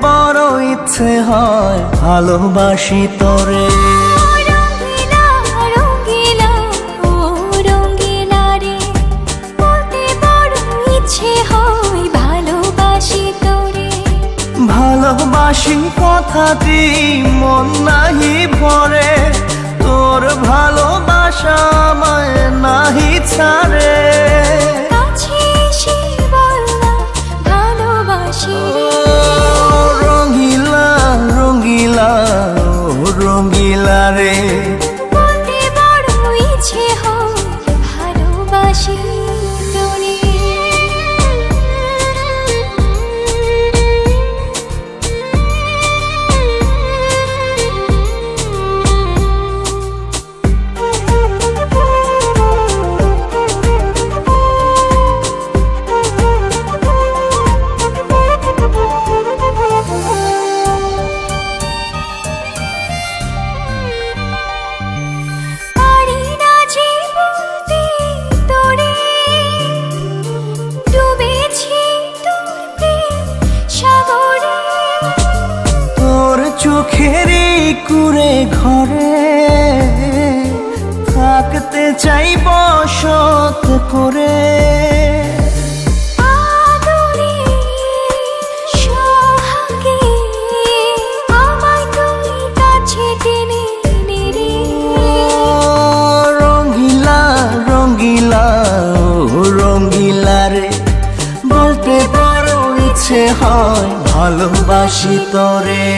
বড় ইচ্ছে হয় ভালোবাসি তোরে। রঙ্গিলা রঙ্গিলা ও রঙ্গিলা রে, বলতে বড় ইচ্ছে হয় ভালোবাসি তোরে। ভালোবাসি কথাটি মন নাহি ভরে, তোর ভালোবাসা আমায় নাহি ছাড়ে। কাছে এসে বললাম ভালোবাসি রে। রঙ্গিলা রঙ্গিলা ও রঙ্গিলা রে, বলতে বড় ইচ্ছে হয় ভালোবাসি তোরে। পারি না যে বলতে তোরে, ডুবেছি তোর প্রেম সাগরে। তোর চোখেরই কুঁড়ে ঘরে থাকতে চাই বসত করে। আদরে সোহাগে আমায় তুই কাছে টেনে নে রে। রঙ্গিলা রঙ্গিলা ও রঙ্গিলা রে, বলতে বড় ইচ্ছে হয় ভালোবাসি তোরে।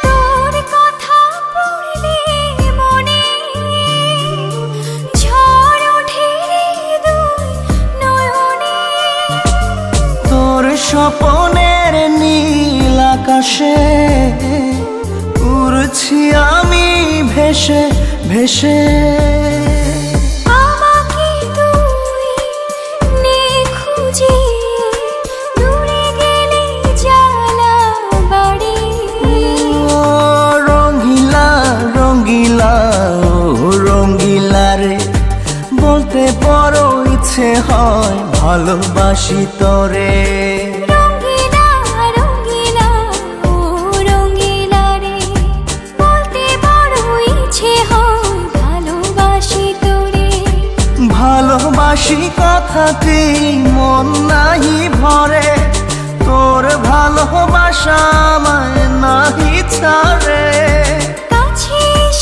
তোর কথা পড়লে মনে ঝড় ওঠে রে দুই নয়নে। তোর স্বপনের নীল আকাশে উড়ছি আমি ভেসে ভেসে। আমাকে তুই নে খুঁজে, দূরে গেলে জ্বালা বাড়ে। ও রঙ্গিলা রঙ্গিলা ও রঙ্গিলা রে, বলতে বড় ইচ্ছে হয় ভালোবাসি তোরে। রঙ্গিলা রঙ্গিলা ও রঙ্গিলা রে, বলতে বড় ইচ্ছে হয় ভালোবাসি তোরে। ভালোবাসি কথাটি মন নাহি ভরে, তোর ভালোবাসা আমায় নাহি ছাড়ে।